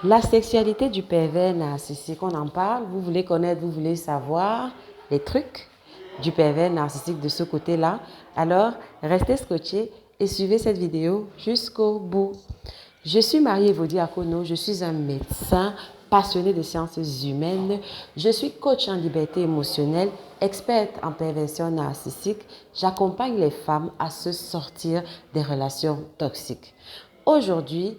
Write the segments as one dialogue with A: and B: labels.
A: La sexualité du pervers narcissique, on en parle. Vous voulez connaître, vous voulez savoir les trucs du pervers narcissique de ce côté-là. Alors, restez scotchés et suivez cette vidéo jusqu'au bout. Je suis Marie-Evody Akono, je suis un médecin passionné de sciences humaines. Je suis coach en liberté émotionnelle, experte en perversion narcissique. J'accompagne les femmes à se sortir des relations toxiques. Aujourd'hui,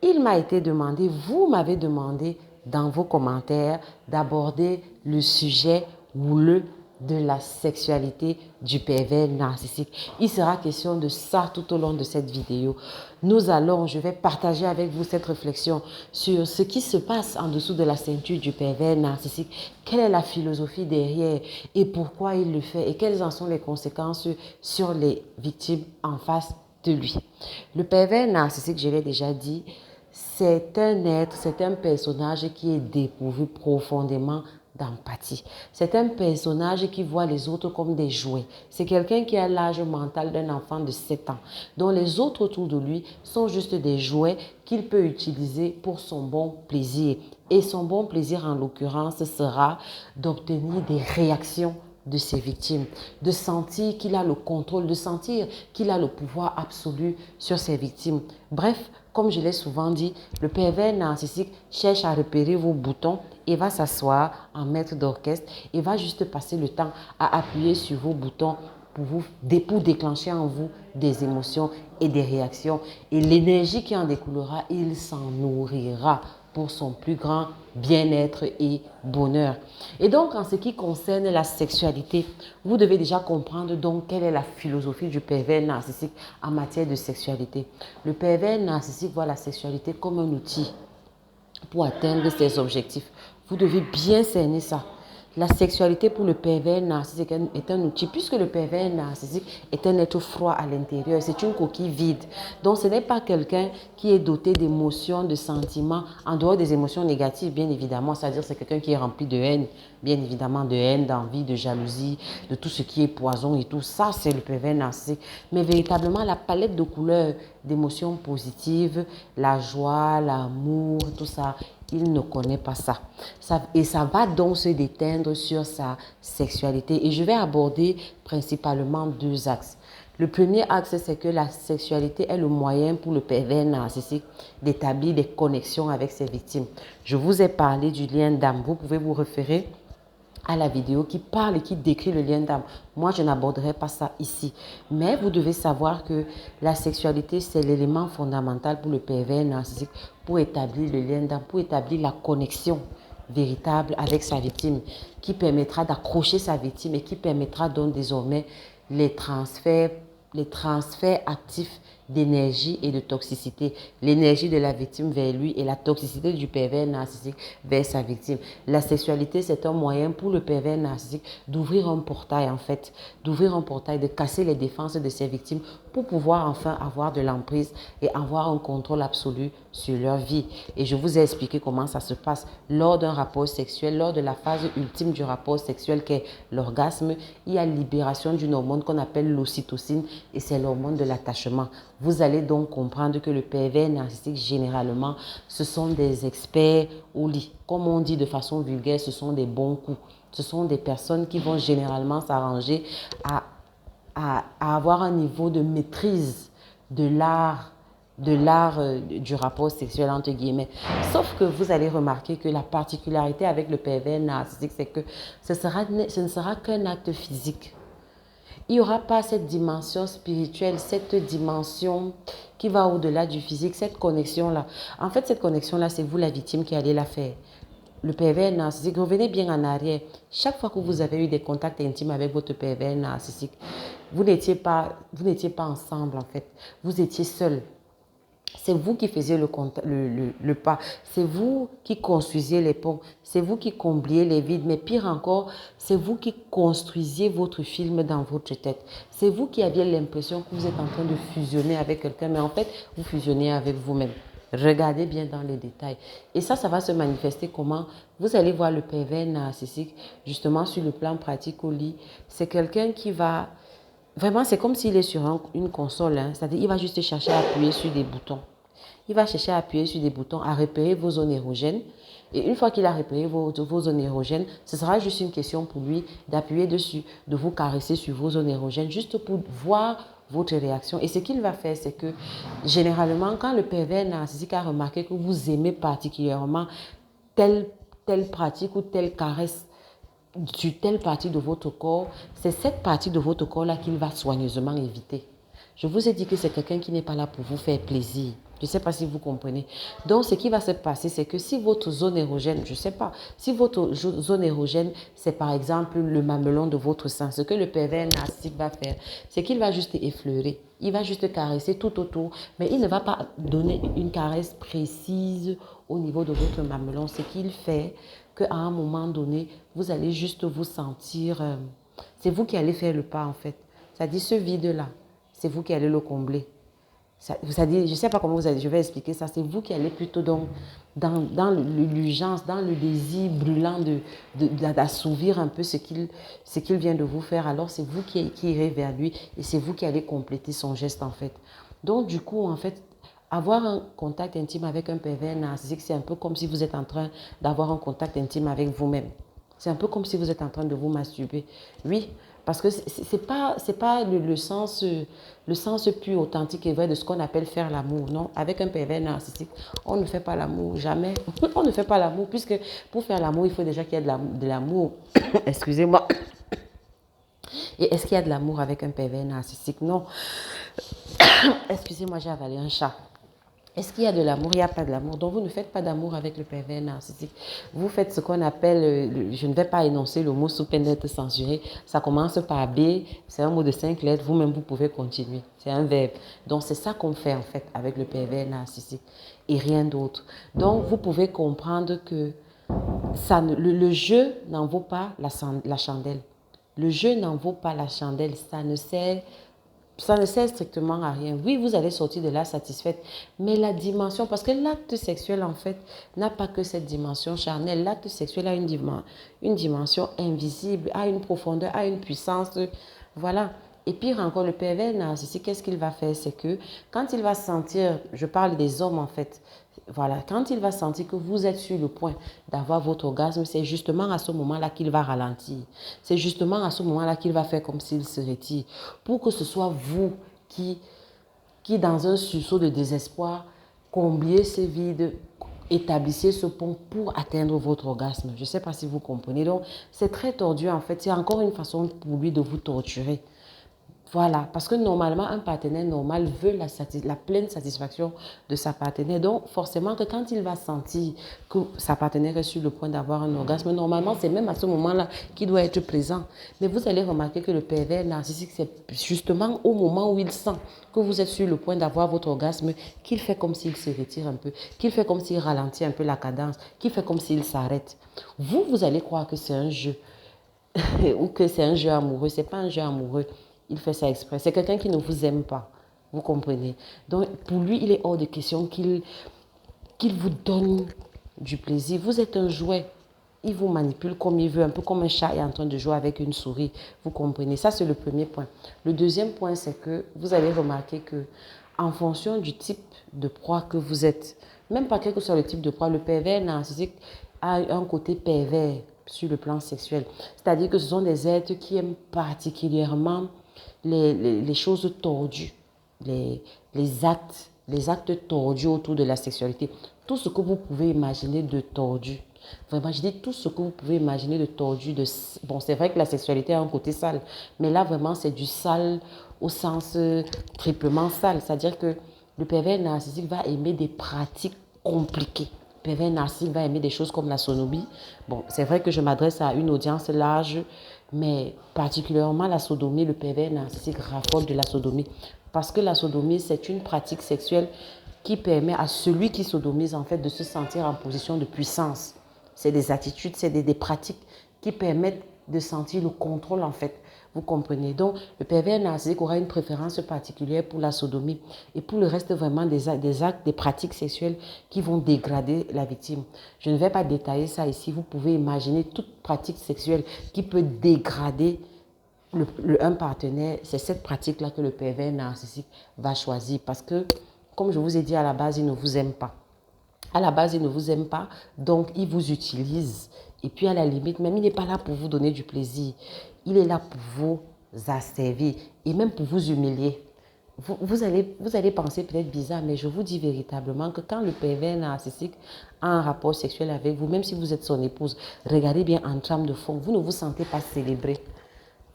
A: il m'a été demandé, vous m'avez demandé dans vos commentaires d'aborder le sujet houleux de la sexualité du pervers narcissique. Il sera question de ça tout au long de cette vidéo. Je vais partager avec vous cette réflexion sur ce qui se passe en dessous de la ceinture du pervers narcissique. Quelle est la philosophie derrière et pourquoi il le fait et quelles en sont les conséquences sur les victimes en face de lui. Le pervers narcissique, je l'ai déjà dit, c'est un être, c'est un personnage qui est dépourvu profondément d'empathie. C'est un personnage qui voit les autres comme des jouets. C'est quelqu'un qui a l'âge mental d'un enfant de 7 ans, dont les autres autour de lui sont juste des jouets qu'il peut utiliser pour son bon plaisir. Et son bon plaisir, en l'occurrence, sera d'obtenir des réactions de ses victimes, de sentir qu'il a le contrôle, de sentir qu'il a le pouvoir absolu sur ses victimes. Bref, comme je l'ai souvent dit, le pervers narcissique cherche à repérer vos boutons et va s'asseoir en maître d'orchestre et va juste passer le temps à appuyer sur vos boutons pour déclencher en vous des émotions et des réactions. Et l'énergie qui en découlera, il s'en nourrira pour son plus grand bien-être et bonheur. Et donc, en ce qui concerne la sexualité, vous devez déjà comprendre donc quelle est la philosophie du pervers narcissique en matière de sexualité. Le pervers narcissique voit la sexualité comme un outil pour atteindre ses objectifs. Vous devez bien cerner ça. La sexualité pour le pervers narcissique est un outil, puisque le pervers narcissique est un être froid à l'intérieur, c'est une coquille vide. Donc ce n'est pas quelqu'un qui est doté d'émotions, de sentiments, en dehors des émotions négatives, bien évidemment, c'est-à-dire c'est quelqu'un qui est rempli de haine, bien évidemment de haine, d'envie, de jalousie, de tout ce qui est poison et tout ça, c'est le pervers narcissique. Mais véritablement, la palette de couleurs d'émotions positives, la joie, l'amour, tout ça, il ne connaît pas ça. Et ça va donc se déteindre sur sa sexualité. Et je vais aborder principalement deux axes. Le premier axe, c'est que la sexualité est le moyen pour le pervers narcissique d'établir des connexions avec ses victimes. Je vous ai parlé du lien d'âme. Vous pouvez vous référer à la vidéo qui parle et qui décrit le lien d'âme. Moi, je n'aborderai pas ça ici. Mais vous devez savoir que la sexualité, c'est l'élément fondamental pour le pervers narcissique pour établir le lien d'âme, pour établir la connexion véritable avec sa victime, qui permettra d'accrocher sa victime et qui permettra donc désormais les transferts actifs d'énergie et de toxicité. L'énergie de la victime vers lui et la toxicité du pervers narcissique vers sa victime. La sexualité, c'est un moyen pour le pervers narcissique d'ouvrir un portail en fait, d'ouvrir un portail, de casser les défenses de ses victimes pour pouvoir enfin avoir de l'emprise et avoir un contrôle absolu sur leur vie. Et je vous ai expliqué comment ça se passe lors d'un rapport sexuel, lors de la phase ultime du rapport sexuel qui est l'orgasme. Il y a libération d'une hormone qu'on appelle l'ocytocine et c'est l'hormone de l'attachement. Vous allez donc comprendre que le pervers narcissique, généralement, ce sont des experts au lit. Comme on dit de façon vulgaire, ce sont des bons coups. Ce sont des personnes qui vont généralement s'arranger à avoir un niveau de maîtrise de l'art du rapport sexuel entre guillemets. Sauf que vous allez remarquer que la particularité avec le pervers narcissique, c'est que ce ne sera qu'un acte physique. Il n'y aura pas cette dimension spirituelle, cette dimension qui va au-delà du physique, cette connexion-là. En fait, cette connexion-là, c'est vous la victime qui allez la faire. Le pervers narcissique, revenez bien en arrière. Chaque fois que vous avez eu des contacts intimes avec votre pervers narcissique, vous n'étiez pas ensemble en fait. Vous étiez seul. C'est vous qui faisiez le pas. C'est vous qui construisiez les ponts. C'est vous qui combliez les vides. Mais pire encore, c'est vous qui construisiez votre film dans votre tête. C'est vous qui aviez l'impression que vous êtes en train de fusionner avec quelqu'un. Mais en fait, vous fusionnez avec vous-même. Regardez bien dans les détails. Et ça va se manifester comment? Vous allez voir le pervers narcissique, justement sur le plan pratique au lit. C'est quelqu'un qui va... Vraiment, c'est comme s'il est sur une console. Hein. C'est-à-dire qu'il va juste chercher à appuyer sur des boutons. il va chercher à appuyer sur des boutons, à repérer vos zones érogènes. Et une fois qu'il a repéré vos zones érogènes, ce sera juste une question pour lui d'appuyer dessus, de vous caresser sur vos zones érogènes, juste pour voir votre réaction. Et ce qu'il va faire, c'est que généralement, quand le pervers narcissique a remarqué que vous aimez particulièrement telle pratique ou telle caresse sur telle partie de votre corps, c'est cette partie de votre corps-là qu'il va soigneusement éviter. Je vous ai dit que c'est quelqu'un qui n'est pas là pour vous faire plaisir. Je ne sais pas si vous comprenez. Donc, ce qui va se passer, c'est que si votre zone érogène, je ne sais pas, si votre zone érogène, c'est par exemple le mamelon de votre sein, ce que le pervers narcissique va faire, c'est qu'il va juste effleurer. Il va juste caresser tout autour, mais il ne va pas donner une caresse précise au niveau de votre mamelon. Ce qu'il fait, qu'à un moment donné, vous allez juste vous sentir... c'est vous qui allez faire le pas, en fait. C'est-à-dire ce vide-là, c'est vous qui allez le combler. C'est-à-dire, je ne sais pas comment je vais expliquer ça. C'est vous qui allez plutôt dans l'urgence, dans le désir brûlant d'assouvir un peu ce qu'il vient de vous faire. Alors, c'est vous qui irez vers lui et c'est vous qui allez compléter son geste, en fait. Donc, du coup, en fait, avoir un contact intime avec un pervers narcissique, c'est un peu comme si vous êtes en train d'avoir un contact intime avec vous-même. C'est un peu comme si vous êtes en train de vous masturber. Oui, parce que c'est pas le sens plus authentique et vrai de ce qu'on appelle faire l'amour. Non, avec un pervers narcissique, on ne fait pas l'amour, jamais. On ne fait pas l'amour, puisque pour faire l'amour, il faut déjà qu'il y ait de l'amour. Excusez-moi. Et est-ce qu'il y a de l'amour avec un pervers narcissique? Non. Excusez-moi, j'ai avalé un chat. Est-ce qu'il y a de l'amour? Il n'y a pas de l'amour. Donc, vous ne faites pas d'amour avec le pervers narcissique. Vous faites ce qu'on appelle, je ne vais pas énoncer le mot sous peine d'être censuré. Ça commence par B, c'est un mot de 5 lettres. Vous-même, vous pouvez continuer. C'est un verbe. Donc, c'est ça qu'on fait en fait avec le pervers narcissique et rien d'autre. Donc, vous pouvez comprendre que le jeu n'en vaut pas la chandelle. Le jeu n'en vaut pas la chandelle. Ça ne sert strictement à rien. Oui, vous allez sortir de là satisfaite, mais la dimension, parce que l'acte sexuel, en fait, n'a pas que cette dimension charnelle. L'acte sexuel a une dimension invisible, a une profondeur, a une puissance. Voilà. Et pire encore, le pervers narcissique, qu'est-ce qu'il va faire? C'est que quand il va sentir, je parle des hommes en fait, voilà, quand il va sentir que vous êtes sur le point d'avoir votre orgasme, c'est justement à ce moment-là qu'il va ralentir. C'est justement à ce moment-là qu'il va faire comme s'il se retire. Pour que ce soit vous qui dans un sursaut de désespoir, combliez ce vide, établissez ce pont pour atteindre votre orgasme. Je ne sais pas si vous comprenez. Donc, c'est très tordu en fait. C'est encore une façon pour lui de vous torturer. Voilà, parce que normalement, un partenaire normal veut la pleine satisfaction de sa partenaire. Donc, forcément, que quand il va sentir que sa partenaire est sur le point d'avoir un orgasme, normalement, c'est même à ce moment-là qu'il doit être présent. Mais vous allez remarquer que le pervers narcissique, c'est justement au moment où il sent que vous êtes sur le point d'avoir votre orgasme, qu'il fait comme s'il se retire un peu, qu'il fait comme s'il ralentit un peu la cadence, qu'il fait comme s'il s'arrête. Vous allez croire que c'est un jeu ou que c'est un jeu amoureux. Ce n'est pas un jeu amoureux. Il fait ça exprès. C'est quelqu'un qui ne vous aime pas. Vous comprenez? Donc, pour lui, il est hors de question qu'il vous donne du plaisir. Vous êtes un jouet. Il vous manipule comme il veut, un peu comme un chat est en train de jouer avec une souris. Vous comprenez? Ça, c'est le premier point. Le deuxième point, c'est que vous allez remarquer que en fonction du type de proie que vous êtes, même pas quel que soit le type de proie, le pervers narcissique a un côté pervers sur le plan sexuel. C'est-à-dire que ce sont des êtres qui aiment particulièrement les choses tordues, les actes tordus autour de la sexualité. Tout ce que vous pouvez imaginer de tordu. Vraiment, je dis tout ce que vous pouvez imaginer de tordu. Bon, c'est vrai que la sexualité a un côté sale, mais là, vraiment, c'est du sale au sens triplement sale. C'est-à-dire que le pervers narcissique va aimer des pratiques compliquées. Le pervers narcissique va aimer des choses comme la sodomie. Bon, c'est vrai que je m'adresse à une audience large, mais particulièrement la sodomie, le pervers narcissique raffole de la sodomie. Parce que la sodomie, c'est une pratique sexuelle qui permet à celui qui sodomise en fait de se sentir en position de puissance. C'est des attitudes, c'est des pratiques qui permettent de sentir le contrôle en fait. Vous comprenez? Donc, le pervers narcissique aura une préférence particulière pour la sodomie et pour le reste vraiment des actes, des pratiques sexuelles qui vont dégrader la victime. Je ne vais pas détailler ça ici. Vous pouvez imaginer toute pratique sexuelle qui peut dégrader un partenaire. C'est cette pratique-là que le pervers narcissique va choisir parce que comme je vous ai dit à la base, il ne vous aime pas. À la base, il ne vous aime pas, donc il vous utilise. Et puis à la limite, même il n'est pas là pour vous donner du plaisir. Il est là pour vous asservir et même pour vous humilier. Vous allez penser peut-être bizarre, mais je vous dis véritablement que quand le pervers narcissique a un rapport sexuel avec vous, même si vous êtes son épouse, regardez bien en trame de fond, vous ne vous sentez pas célébré.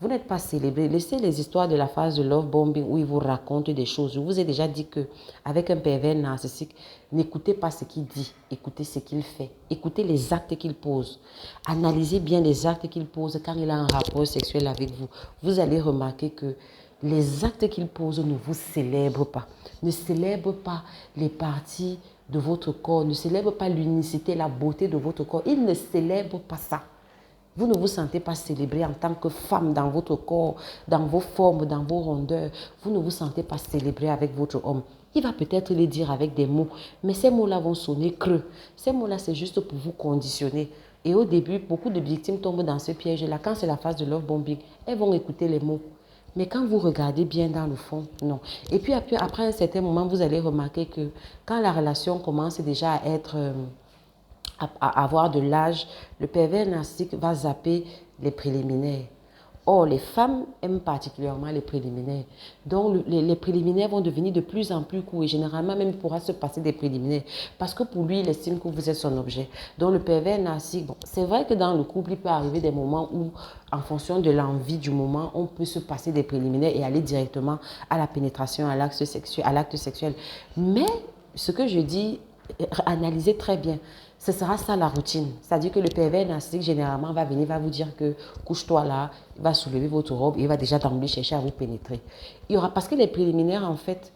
A: Vous n'êtes pas célébré. Laissez les histoires de la phase de love bombing où il vous raconte des choses. Je vous ai déjà dit qu'avec un pervers narcissique, n'écoutez pas ce qu'il dit, écoutez ce qu'il fait. Écoutez les actes qu'il pose. Analysez bien les actes qu'il pose quand il a un rapport sexuel avec vous. Vous allez remarquer que les actes qu'il pose ne vous célèbrent pas. Ne célèbrent pas les parties de votre corps. Ne célèbrent pas l'unicité, la beauté de votre corps. Il ne célèbre pas ça. Vous ne vous sentez pas célébré en tant que femme dans votre corps, dans vos formes, dans vos rondeurs. Vous ne vous sentez pas célébré avec votre homme. Il va peut-être les dire avec des mots, mais ces mots-là vont sonner creux. Ces mots-là, c'est juste pour vous conditionner. Et au début, beaucoup de victimes tombent dans ce piège-là. Quand c'est la phase de love bombing, elles vont écouter les mots. Mais quand vous regardez bien dans le fond, non. Et puis après un certain moment, vous allez remarquer que quand la relation commence déjà à être... à avoir de l'âge, le pervers narcissique va zapper les préliminaires. Or, les femmes aiment particulièrement les préliminaires. Donc, les préliminaires vont devenir de plus en plus courts et généralement même il pourra se passer des préliminaires parce que pour lui, il estime que vous êtes son objet. Donc, le pervers narcissique, bon, c'est vrai que dans le couple, il peut arriver des moments où, en fonction de l'envie du moment, on peut se passer des préliminaires et aller directement à la pénétration, à l'acte sexuel. Mais, ce que je dis, analysez très bien. Ce sera ça la routine. C'est-à-dire que le pervers narcissique, généralement, va venir, va vous dire que couche-toi là, il va soulever votre robe et il va déjà d'emblée chercher à vous pénétrer. Il y aura, parce que les préliminaires, en fait,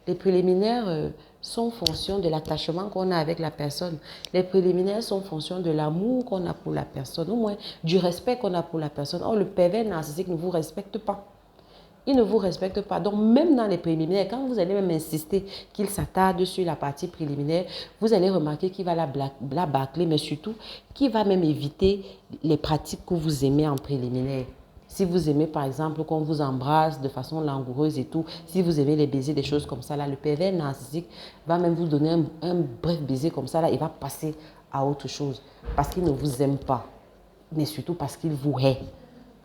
A: les préliminaires sont fonction de l'attachement qu'on a avec la personne. Les préliminaires sont fonction de l'amour qu'on a pour la personne, au moins du respect qu'on a pour la personne. Or, le pervers narcissique ne vous respecte pas. Il ne vous respecte pas. Donc, même dans les préliminaires, quand vous allez même insister qu'il s'attarde sur la partie préliminaire, vous allez remarquer qu'il va la bâcler, mais surtout qu'il va même éviter les pratiques que vous aimez en préliminaire. Si vous aimez, par exemple, qu'on vous embrasse de façon langoureuse et tout, si vous aimez les baisers, des choses comme ça, là, le pervers narcissique va même vous donner un bref baiser comme ça, là, il va passer à autre chose parce qu'il ne vous aime pas, mais surtout parce qu'il vous hait.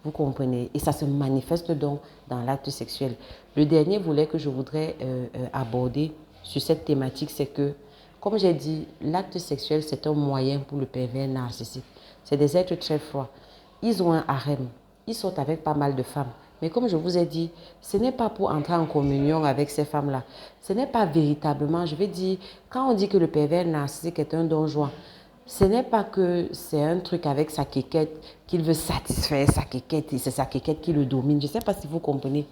A: Vous comprenez? Et ça se manifeste donc dans l'acte sexuel. Le dernier volet que je voudrais aborder sur cette thématique, c'est que, comme j'ai dit, l'acte sexuel, c'est un moyen pour le pervers narcissique. C'est des êtres très froids. Ils ont un harem. Ils sortent avec pas mal de femmes. Mais comme je vous ai dit, ce n'est pas pour entrer en communion avec ces femmes-là. Ce n'est pas véritablement, je vais dire, quand on dit que le pervers narcissique est un don Juan, ce n'est pas que c'est un truc avec sa quéquette qu'il veut satisfaire sa quéquette et c'est sa quéquette qui le domine. Je ne sais pas si vous comprenez.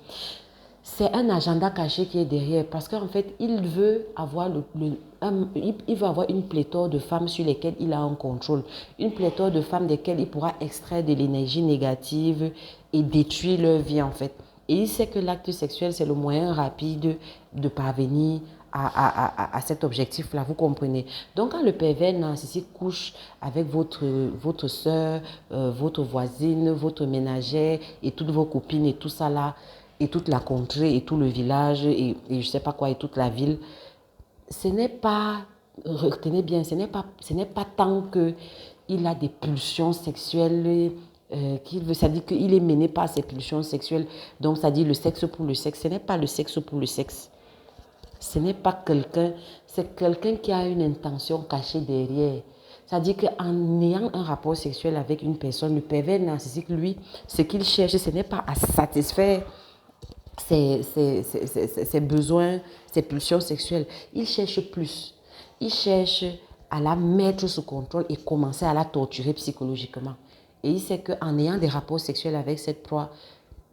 A: C'est un agenda caché qui est derrière parce qu'en fait, il veut avoir il veut avoir une pléthore de femmes sur lesquelles il a un contrôle. Une pléthore de femmes desquelles il pourra extraire de l'énergie négative et détruire leur vie en fait. Et il sait que l'acte sexuel, c'est le moyen rapide de parvenir à cet objectif-là, vous comprenez. Donc, quand le pervers narcissique couche avec votre soeur, votre voisine, votre ménagère et toutes vos copines et tout ça là, et toute la contrée et tout le village et je ne sais pas quoi et toute la ville, ce n'est pas, retenez bien, ce n'est pas tant qu'il a des pulsions sexuelles qu'il veut, c'est-à-dire qu'il est mené par ses pulsions sexuelles, donc c'est-à-dire le sexe pour le sexe, ce n'est pas le sexe pour le sexe. Ce n'est pas quelqu'un, c'est quelqu'un qui a une intention cachée derrière. C'est-à-dire qu'en ayant un rapport sexuel avec une personne, le pervers narcissique, lui, ce qu'il cherche, ce n'est pas à satisfaire ses besoins, ses pulsions sexuelles. Il cherche plus. Il cherche à la mettre sous contrôle et commencer à la torturer psychologiquement. Et il sait qu'en ayant des rapports sexuels avec cette proie,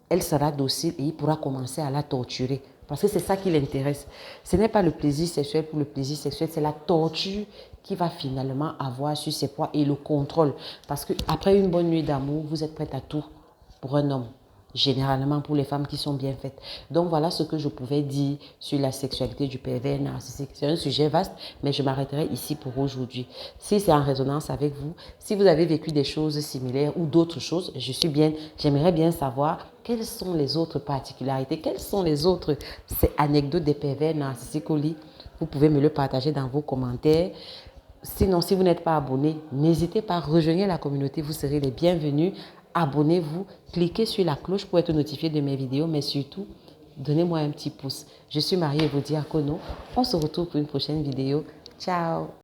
A: elle sera docile et il pourra commencer à la torturer. Parce que c'est ça qui l'intéresse. Ce n'est pas le plaisir sexuel pour le plaisir sexuel, c'est la torture qui va finalement avoir sur ses proies et le contrôle. Parce qu'après une bonne nuit d'amour, vous êtes prête à tout pour un homme. Généralement pour les femmes qui sont bien faites. Donc voilà ce que je pouvais dire sur la sexualité du pervers narcissique. C'est un sujet vaste, mais je m'arrêterai ici pour aujourd'hui. Si c'est en résonance avec vous, si vous avez vécu des choses similaires ou d'autres choses, j'aimerais bien savoir quelles sont les autres particularités, quelles sont les autres anecdotes des pervers narcissiques au lit. vous pouvez me le partager dans vos commentaires. Sinon, si vous n'êtes pas abonné, n'hésitez pas à rejoindre la communauté, vous serez les bienvenus. Abonnez-vous, cliquez sur la cloche pour être notifié de mes vidéos, mais surtout, donnez-moi un petit pouce. Je suis Marie Evodi Akono. On se retrouve pour une prochaine vidéo. Ciao!